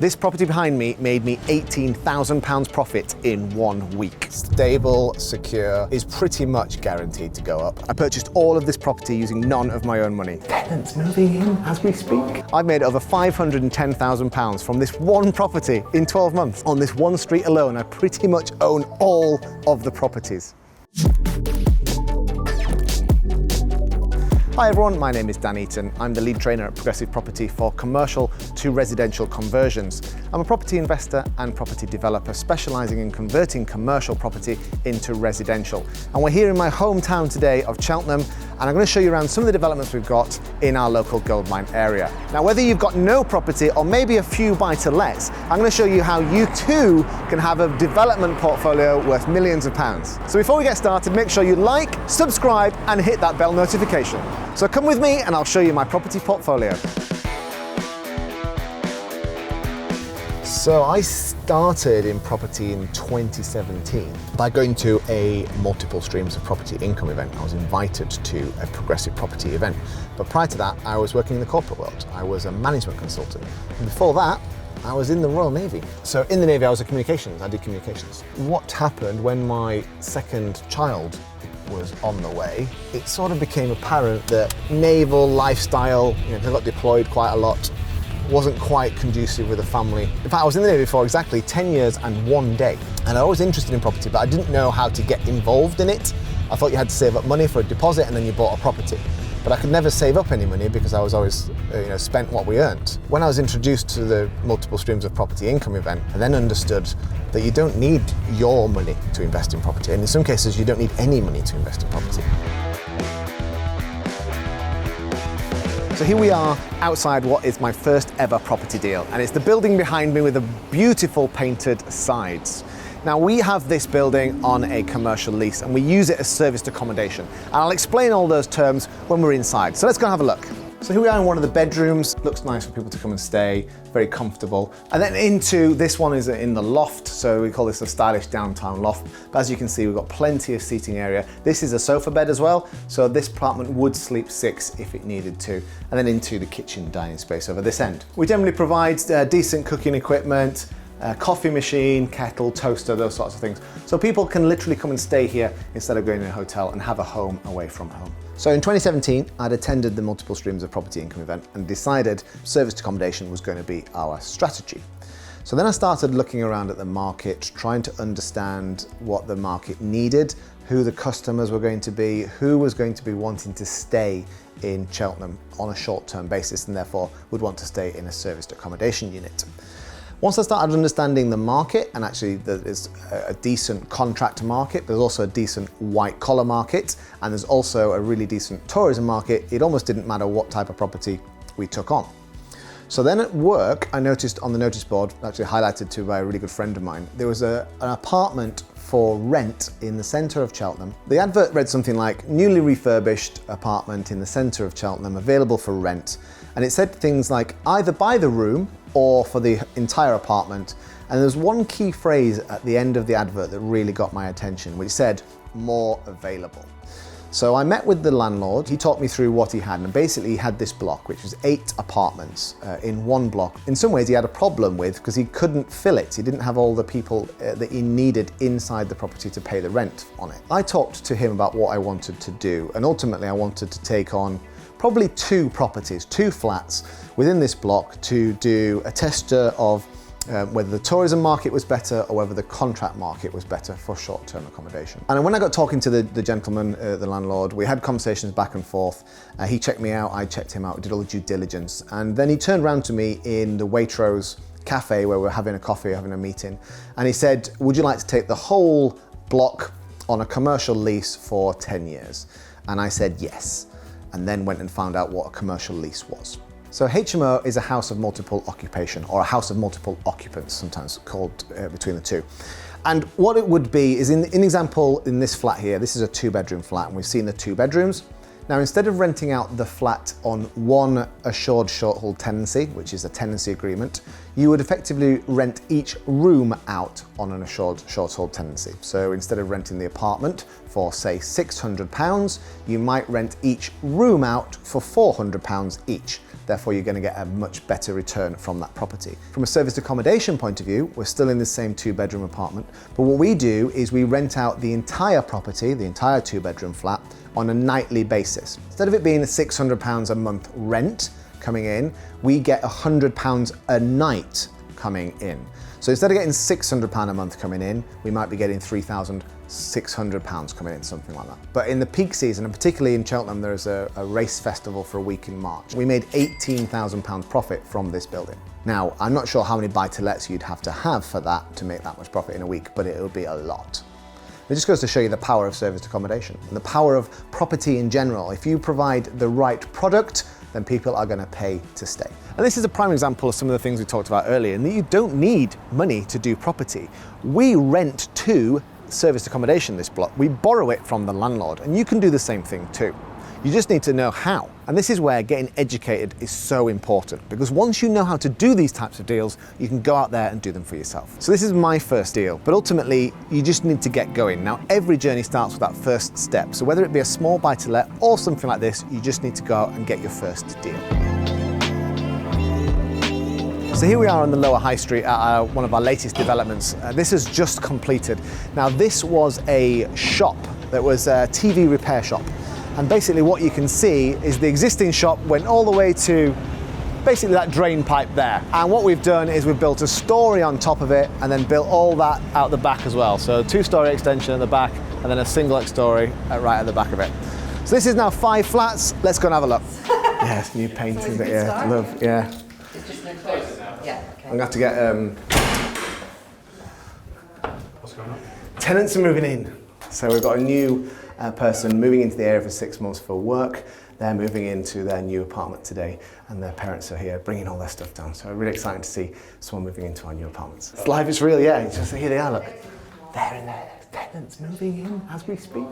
This property behind me made me £18,000 profit in 1 week. Stable, secure, is pretty much guaranteed to go up. I purchased all of this property using none of my own money. Tenants moving in as we speak. I've made over £510,000 from this one property in 12 months. On this one street alone, I pretty much own all of the properties. Hi everyone, my name is Dan Eaton. I'm the lead trainer at Progressive Property for commercial to residential conversions. I'm a property investor and property developer specialising in converting commercial property into residential. And we're here in my hometown today of Cheltenham, and I'm going to show you around some of the developments we've got in our local goldmine area. Now, whether you've got no property or maybe a few buy-to-lets, I'm going to show you how you too can have a development portfolio worth millions of pounds. So before we get started, make sure you like, subscribe and hit that bell notification. So come with me and I'll show you my property portfolio. So I started in property in 2017 by going to a multiple streams of property income event. I was invited to a Progressive Property event. But prior to that, I was working in the corporate world. I was a management consultant. And before that, I was in the Royal Navy. So in the Navy, I did communications. What happened when my second child was on the way, it sort of became apparent that naval lifestyle, I got deployed quite a lot, wasn't quite conducive with a family. In fact, I was in the Navy for exactly 10 years and 1 day. And I was interested in property, but I didn't know how to get involved in it. I thought you had to save up money for a deposit and then you bought a property. But I could never save up any money because I was always spent what we earned. When I was introduced to the multiple streams of property income event, I then understood that you don't need your money to invest in property. And in some cases, you don't need any money to invest in property. So here we are outside what is my first ever property deal. And it's the building behind me with the beautiful painted sides. Now, we have this building on a commercial lease and we use it as serviced accommodation. And I'll explain all those terms when we're inside. So let's go and have a look. So here we are in one of the bedrooms. Looks nice for people to come and stay, very comfortable. And then into this one is in the loft. So we call this a stylish downtown loft. But as you can see, we've got plenty of seating area. This is a sofa bed as well. So this apartment would sleep 6 if it needed to. And then into the kitchen dining space over this end. We generally provide decent cooking equipment, coffee machine, kettle, toaster, those sorts of things. So people can literally come and stay here instead of going to a hotel and have a home away from home. So in 2017, I'd attended the multiple streams of property income event and decided serviced accommodation was going to be our strategy. So then I started looking around at the market, trying to understand what the market needed, who the customers were going to be, who was going to be wanting to stay in Cheltenham on a short-term basis and therefore would want to stay in a serviced accommodation unit. Once I started understanding the market, and actually there's a decent contract market, but there's also a decent white collar market, and there's also a really decent tourism market, it almost didn't matter what type of property we took on. So then at work, I noticed on the notice board, actually highlighted to by a really good friend of mine, there was an apartment for rent in the centre of Cheltenham. The advert read something like, newly refurbished apartment in the centre of Cheltenham, available for rent. And it said things like, either buy the room or for the entire apartment. And there's one key phrase at the end of the advert that really got my attention, which said, more available. So I met with the landlord, he talked me through what he had, and basically he had this block, which was 8 apartments in one block. In some ways he had a problem with, because he couldn't fill it. He didn't have all the people that he needed inside the property to pay the rent on it. I talked to him about what I wanted to do, and ultimately I wanted to take on probably 2 properties, 2 flats within this block to do a tester of whether the tourism market was better or whether the contract market was better for short-term accommodation. And when I got talking to the gentleman, the landlord, we had conversations back and forth. He checked me out, I checked him out, we did all the due diligence. And then he turned around to me in the Waitrose cafe where we were having a coffee, having a meeting. And he said, would you like to take the whole block on a commercial lease for 10 years? And I said yes. And then went and found out what a commercial lease was. So HMO is a house of multiple occupation, or a house of multiple occupants, sometimes called between the two. And what it would be is, in example, in this flat here, this is a 2-bedroom flat, and we've seen the 2 bedrooms. Now, instead of renting out the flat on one assured short-hold tenancy, which is a tenancy agreement, you would effectively rent each room out on an assured short-hold tenancy. So instead of renting the apartment for say £600, you might rent each room out for £400 each. Therefore, you're going to get a much better return from that property. From a serviced accommodation point of view, we're still in the same 2-bedroom apartment, but what we do is we rent out the entire property, the entire 2-bedroom flat, on a nightly basis. Instead of it being a £600 a month rent coming in, we get £100 a night coming in. So instead of getting £600 a month coming in, we might be getting £3,600 coming in, something like that. But in the peak season, and particularly in Cheltenham, there's a race festival for a week in March. We made £18,000 profit from this building. Now, I'm not sure how many buy-to-lets you'd have to have for that to make that much profit in a week, but it would be a lot. It just goes to show you the power of serviced accommodation and the power of property in general. If you provide the right product, then people are going to pay to stay. And this is a prime example of some of the things we talked about earlier, and that you don't need money to do property. We rent to serviced accommodation this block. We borrow it from the landlord, and you can do the same thing too. You just need to know how. And this is where getting educated is so important, because once you know how to do these types of deals, you can go out there and do them for yourself. So this is my first deal, but ultimately you just need to get going. Now, every journey starts with that first step. So whether it be a small buy-to-let or something like this, you just need to go out and get your first deal. So here we are on the Lower High Street at one of our latest developments. This has just completed. Now, this was a shop that was a TV repair shop. And basically what you can see is the existing shop went all the way to basically that drain pipe there. And what we've done is we've built a story on top of it and then built all that out the back as well. So a 2-story extension at the back and then a single story right at the back of it. So this is now 5 flats. Let's go and have a look. Yes, new paint, isn't it? Yeah, love, yeah. Yeah, okay. I'm gonna have to get, What's going on? tenants are moving in. So we've got a new person moving into the area for 6 months for work. They're moving into their new apartment today, and their parents are here bringing all their stuff down. So really exciting to see someone moving into our new apartments. It's live, it's real, yeah. It's just, here they are, look. They're in there. Tenants moving in as we speak.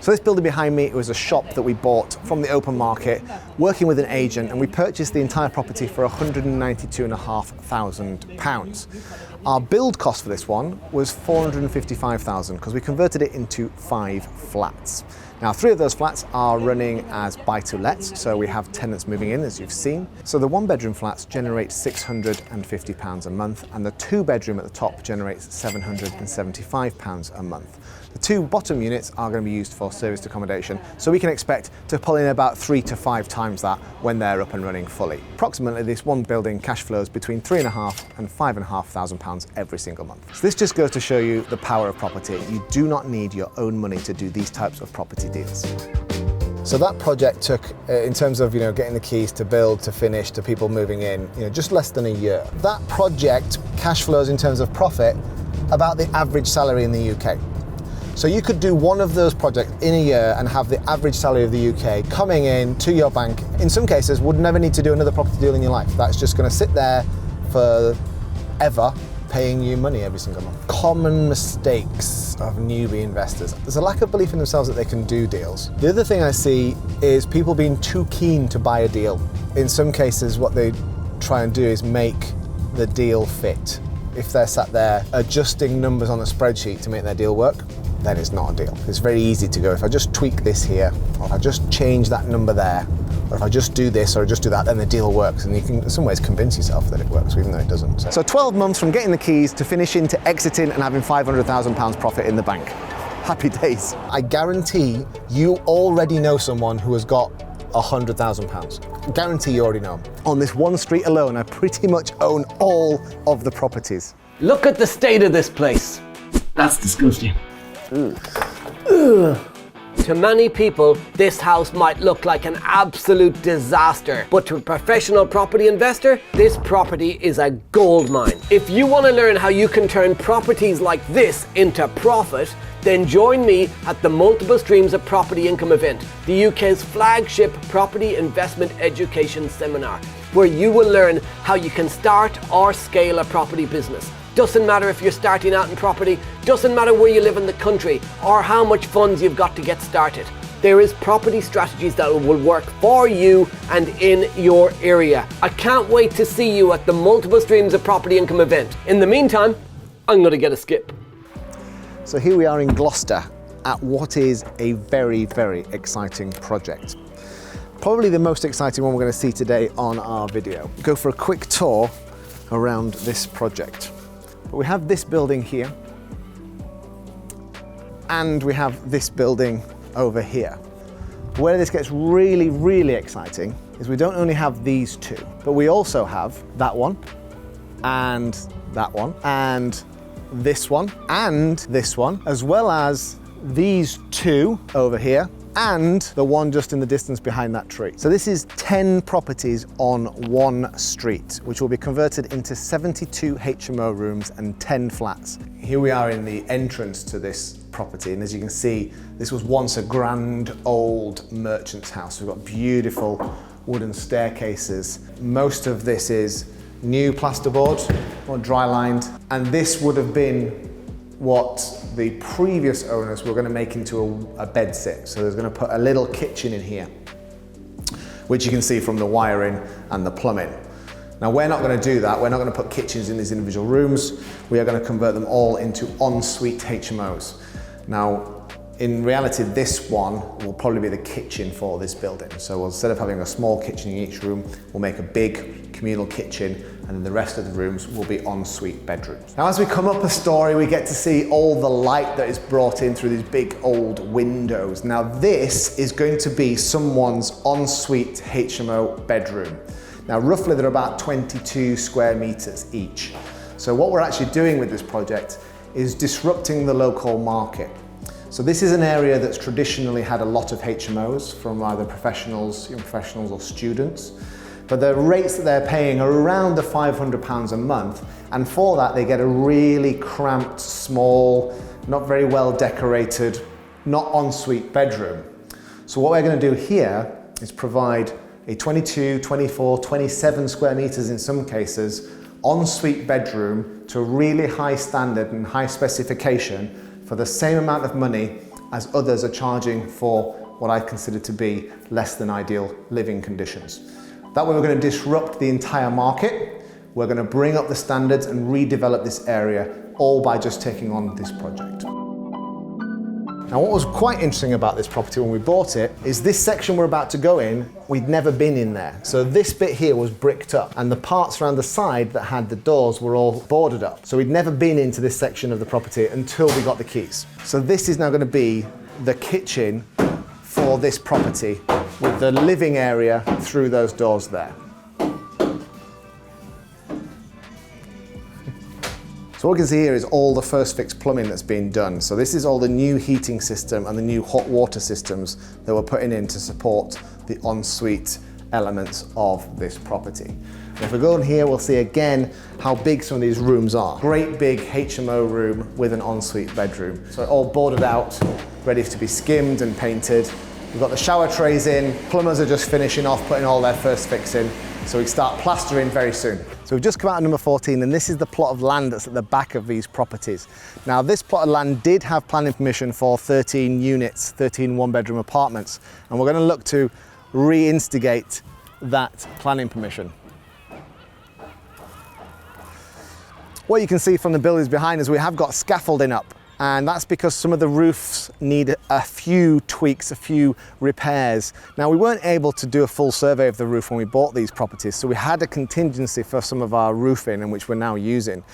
So this building behind me was a shop that we bought from the open market, working with an agent, and we purchased the entire property for £192,500. Our build cost for this one was £455,000 because we converted it into 5 flats. Now, 3 of those flats are running as buy-to-lets, so we have tenants moving in, as you've seen. So the 1-bedroom flats generate £650 a month, and the 2-bedroom at the top generates £775 a month. The 2 bottom units are going to be used for serviced accommodation, so we can expect to pull in about 3 to 5 times that when they're up and running fully. Approximately, this one building cash flows between £3,500 and £5,500 every single month. So this just goes to show you the power of property. You do not need your own money to do these types of property deals. So that project took, in terms of getting the keys to build, to finish, to people moving in, just less than a year. That project cash flows in terms of profit about the average salary in the UK. So you could do one of those projects in a year and have the average salary of the UK coming in to your bank. In some cases, would never need to do another property deal in your life. That's just going to sit there forever, paying you money every single month. Common mistakes of newbie investors. There's a lack of belief in themselves that they can do deals. The other thing I see is people being too keen to buy a deal. In some cases, what they try and do is make the deal fit. If they're sat there adjusting numbers on a spreadsheet to make their deal work, then it's not a deal. It's very easy to go, if I just tweak this here, or if I just change that number there, or if I just do this or just do that, then the deal works. And you can, in some ways, convince yourself that it works, even though it doesn't. So 12 months from getting the keys to finishing to exiting and having £500,000 profit in the bank. Happy days. I guarantee you already know someone who has got £100,000. Guarantee you already know them. On this one street alone, I pretty much own all of the properties. Look at the state of this place. That's disgusting. Ugh. To many people, this house might look like an absolute disaster, but to a professional property investor, this property is a gold mine. If you want to learn how you can turn properties like this into profit, then join me at the Multiple Streams of Property Income event, the UK's flagship property investment education seminar, where you will learn how you can start or scale a property business. Doesn't matter if you're starting out in property, doesn't matter where you live in the country, or how much funds you've got to get started. There is property strategies that will work for you and in your area. I can't wait to see you at the Multiple Streams of Property Income event. In the meantime, I'm going to get a skip. So here we are in Gloucester, at what is a very, very exciting project. Probably the most exciting one we're going to see today on our video. Go for a quick tour around this project. But we have this building here, and we have this building over here. Where this gets really, really exciting is we don't only have these two, but we also have that one, and that one, and this one, and this one, as well as these two over here, and the one just in the distance behind that tree. So this is 10 properties on one street, which will be converted into 72 HMO rooms and 10 flats. Here we are in the entrance to this property, and as you can see, this was once a grand old merchant's house. We've got beautiful wooden staircases. Most of this is new plasterboard or dry lined, and this would have been what the previous owners were going to make into a bed sit. So there's going to put a little kitchen in here, which you can see from the wiring and the plumbing. Now we're not going to do that. We're not going to put kitchens in these individual rooms. We are going to convert them all into ensuite HMOs. Now, in reality, this one will probably be the kitchen for this building. So instead of having a small kitchen in each room, we'll make a big communal kitchen, and then the rest of the rooms will be ensuite bedrooms. Now, as we come up a story, we get to see all the light that is brought in through these big old windows. Now, this is going to be someone's ensuite HMO bedroom. Now, roughly they're about 22 square meters each. So what we're actually doing with this project is disrupting the local market. So this is an area that's traditionally had a lot of HMOs from either professionals, young professionals or students. But the rates that they're paying are around the £500 a month. And for that, they get a really cramped, small, not very well decorated, not ensuite bedroom. So what we're going to do here is provide a 22, 24, 27 square meters in some cases, ensuite bedroom to a really high standard and high specification for the same amount of money as others are charging for what I consider to be less than ideal living conditions. That way we're going to disrupt the entire market. We're going to bring up the standards and redevelop this area, all by just taking on this project. Now, what was quite interesting about this property when we bought it is this section we're about to go in, we'd never been in there. So this bit here was bricked up, and the parts around the side that had the doors were all boarded up. So we'd never been into this section of the property until we got the keys. So this is now going to be the kitchen for this property, with the living area through those doors there. So what we can see here is all the first fix plumbing that's been done. So this is all the new heating system and the new hot water systems that we're putting in to support the ensuite elements of this property. And if we go in here, we'll see again how big some of these rooms are. Great big HMO room with an ensuite bedroom. So all boarded out, ready to be skimmed and painted. We've got the shower trays in, plumbers are just finishing off putting all their first fix in, so we start plastering very soon. So we've just come out of number 14, and this is the plot of land that's at the back of these properties. Now, this plot of land did have planning permission for 13 units, 13 one-bedroom apartments, and we're going to look to reinstigate that planning permission. What you can see from the buildings behind us, we have got scaffolding up. And that's because some of the roofs need a few tweaks, a few repairs. Now, we weren't able to do a full survey of the roof when we bought these properties, so we had a contingency for some of our roofing, and which we're now using.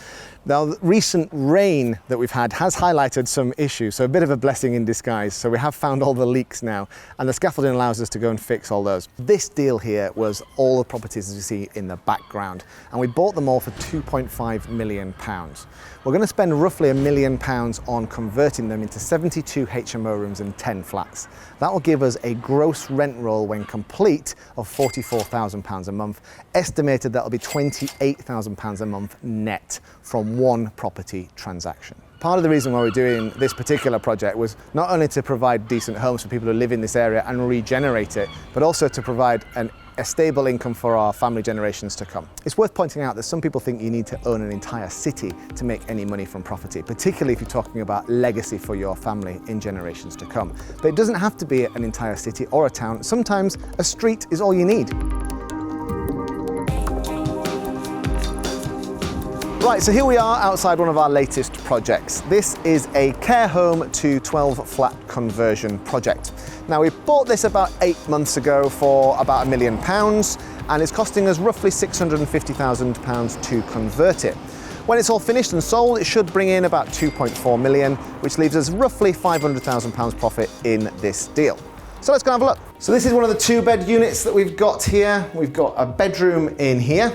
Now, the recent rain that we've had has highlighted some issues, so a bit of a blessing in disguise. So we have found all the leaks now, and the scaffolding allows us to go and fix all those. This deal here was all the properties as you see in the background, and we bought them all for £2.5 million. We're going to spend roughly £1 million on converting them into 72 HMO rooms and 10 flats. That will give us a gross rent roll when complete of £44,000 a month. Estimated that will be £28,000 a month net from one property transaction. Part of the reason why we're doing this particular project was not only to provide decent homes for people who live in this area and regenerate it, but also to provide a stable income for our family generations to come. It's worth pointing out that some people think you need to own an entire city to make any money from property, particularly if you're talking about legacy for your family in generations to come. But it doesn't have to be an entire city or a town. Sometimes a street is all you need. Right, so here we are outside one of our latest projects. This is a care home to 12 flat conversion project. Now, we bought this about 8 months ago for about £1 million, and it's costing us roughly £650,000 to convert it. When it's all finished and sold, it should bring in about 2.4 million, which leaves us roughly £500,000 profit in this deal. So let's go and have a look. So this is one of the 2-bed units that we've got here. We've got a bedroom in here.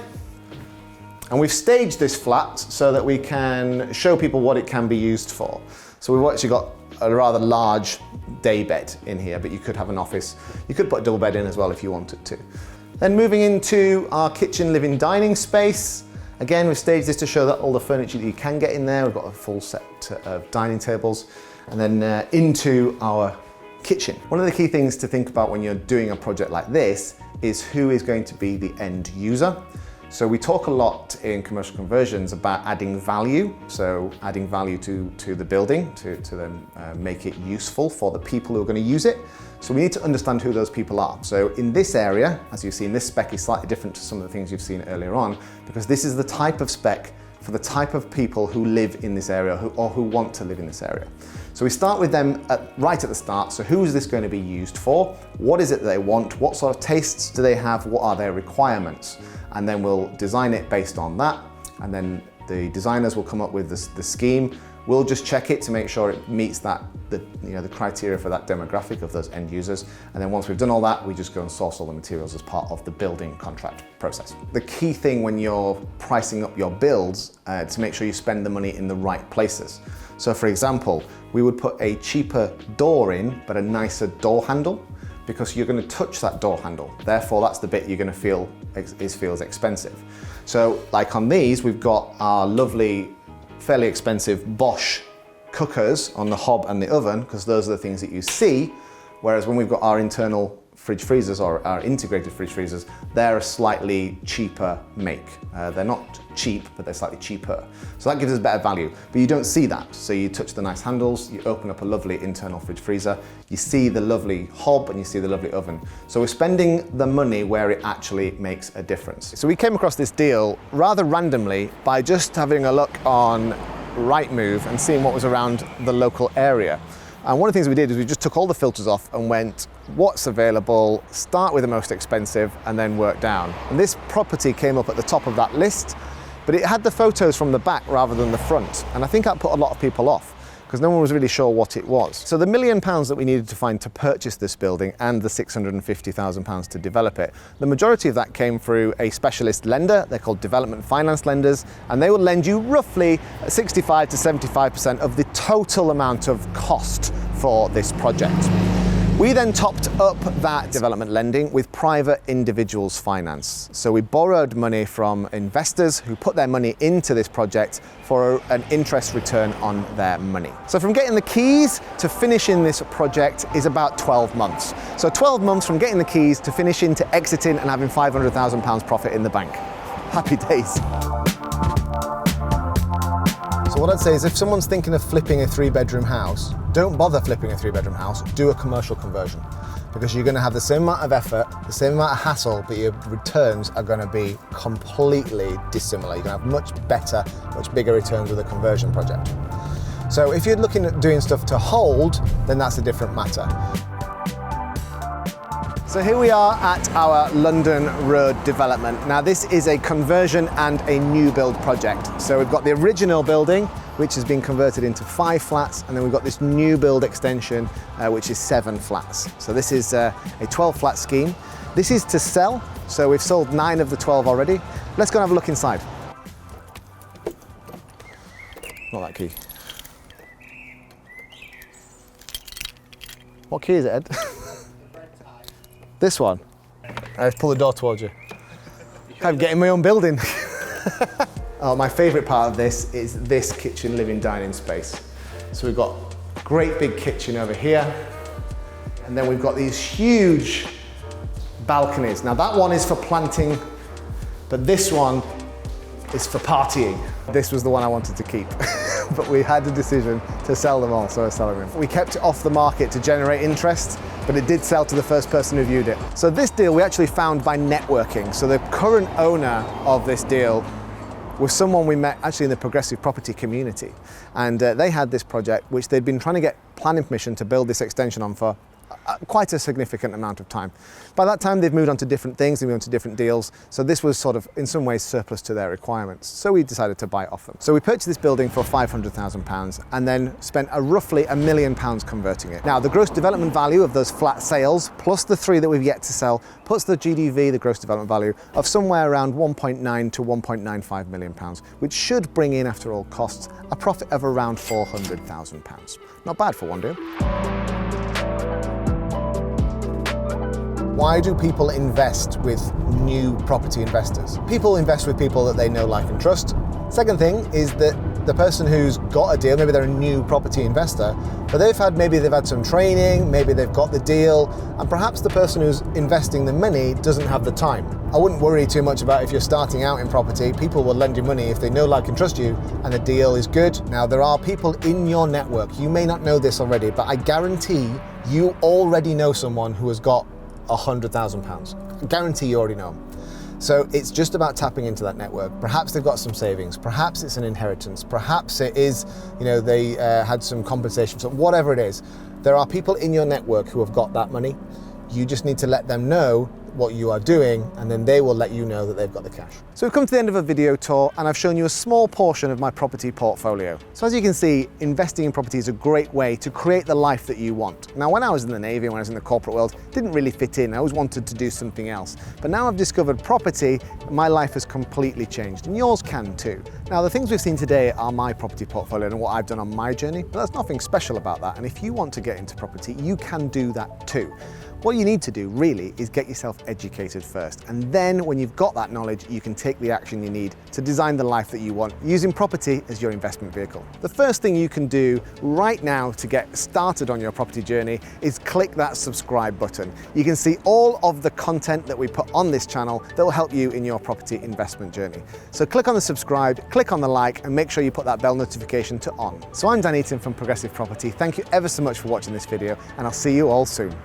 And we've staged this flat so that we can show people what it can be used for. So we've actually got a rather large day bed in here, but you could have an office. You could put a double bed in as well if you wanted to. Then moving into our kitchen, living, dining space. Again, we've staged this to show that all the furniture that you can get in there. We've got a full set of dining tables. And then into our kitchen. One of the key things to think about when you're doing a project like this is who is going to be the end user. So we talk a lot in commercial conversions about adding value. So adding value to the building to then make it useful for the people who are going to use it. So we need to understand who those people are. So in this area, as you see in this spec, is slightly different to some of the things you've seen earlier on, because this is the type of spec for the type of people who live in this area or who want to live in this area. So we start with them right at the start. So who is this going to be used for? What is it that they want? What sort of tastes do they have? What are their requirements? And then we'll design it based on that. And then the designers will come up with the scheme. We'll just check it to make sure it meets the criteria for that demographic of those end users. And then once we've done all that, we just go and source all the materials as part of the building contract process. The key thing when you're pricing up your builds to make sure you spend the money in the right places. So for example, we would put a cheaper door in, but a nicer door handle, because you're going to touch that door handle. Therefore, that's the bit you're going to feel feels expensive. So like on these, we've got our lovely, fairly expensive Bosch cookers on the hob and the oven, because those are the things that you see. Whereas when we've got our internal fridge freezers or our integrated fridge freezers, they're a slightly cheaper make. They're not cheap, but they're slightly cheaper. So that gives us better value, but you don't see that. So you touch the nice handles, you open up a lovely internal fridge freezer, you see the lovely hob and you see the lovely oven. So we're spending the money where it actually makes a difference. So we came across this deal rather randomly by just having a look on Rightmove and seeing what was around the local area. And one of the things we did is we just took all the filters off and went, what's available, start with the most expensive, and then work down. And this property came up at the top of that list, but it had the photos from the back rather than the front. And I think that put a lot of people off, because no one was really sure what it was. So the £1 million that we needed to find to purchase this building and the £650,000 to develop it, the majority of that came through a specialist lender. They're called development finance lenders, and they will lend you roughly 65 to 75% of the total amount of cost for this project. We then topped up that development lending with private individuals finance. So we borrowed money from investors who put their money into this project for an interest return on their money. So from getting the keys to finishing this project is about 12 months. So 12 months from getting the keys to finishing to exiting and having £500,000 profit in the bank. Happy days. So what I'd say is if someone's thinking of flipping a 3-bedroom house, don't bother flipping a 3-bedroom house, do a commercial conversion. Because you're going to have the same amount of effort, the same amount of hassle, but your returns are going to be completely dissimilar. You're going to have much better, much bigger returns with a conversion project. So if you're looking at doing stuff to hold, then that's a different matter. So here we are at our London Road development. Now this is a conversion and a new build project. So we've got the original building, which has been converted into 5 flats, and then we've got this new build extension, which is 7 flats. So this is a 12 flat scheme. This is to sell, so we've sold 9 of the 12 already. Let's go and have a look inside. Not that key. What key is it, Ed? This one. Let's pull the door towards you. I'm getting my own building. Oh, my favourite part of this is this kitchen, living, dining space. So we've got a great big kitchen over here, and then we've got these huge balconies. Now that one is for planting, but this one is for partying. This was the one I wanted to keep, but we had a decision to sell them all, so we're selling them. We kept it off the market to generate interest, but it did sell to the first person who viewed it. So this deal we actually found by networking. So the current owner of this deal was someone we met actually in the progressive property community. And they had this project which they'd been trying to get planning permission to build this extension on for quite a significant amount of time. By that time, they've moved on to different things, they moved on to different deals, so this was sort of, in some ways, surplus to their requirements. So we decided to buy it off them. So we purchased this building for £500,000 and then spent roughly £1 million converting it. Now, the gross development value of those flat sales, plus the 3 that we've yet to sell, puts the GDV, the gross development value, of somewhere around £1.9 to £1.95 million, which should bring in, after all costs, a profit of around £400,000. Not bad for one deal. Why do people invest with new property investors? People invest with people that they know, like, and trust. Second thing is that the person who's got a deal, maybe they're a new property investor, but maybe they've had some training, maybe they've got the deal, and perhaps the person who's investing the money doesn't have the time. I wouldn't worry too much about if you're starting out in property. People will lend you money if they know, like, and trust you, and the deal is good. Now, there are people in your network, you may not know this already, but I guarantee you already know someone who has got £100,000. I guarantee you already know them. So it's just about tapping into that network. Perhaps they've got some savings, perhaps it's an inheritance, perhaps it is, they had some compensation, so whatever it is. There are people in your network who have got that money. You just need to let them know what you are doing, and then they will let you know that they've got the cash. So we've come to the end of a video tour, and I've shown you a small portion of my property portfolio. So as you can see, investing in property is a great way to create the life that you want. Now, when I was in the Navy, when I was in the corporate world, it didn't really fit in. I always wanted to do something else. But now I've discovered property, my life has completely changed, and yours can too. Now, the things we've seen today are my property portfolio and what I've done on my journey, but there's nothing special about that. And if you want to get into property, you can do that too. What you need to do really is get yourself educated first, and then when you've got that knowledge, you can take the action you need to design the life that you want, using property as your investment vehicle. The first thing you can do right now to get started on your property journey is click that subscribe button. You can see all of the content that we put on this channel that will help you in your property investment journey. So click on the subscribe, click on the like, and make sure you put that bell notification to on. So I'm Dan Eaton from Progressive Property. Thank you ever so much for watching this video, and I'll see you all soon.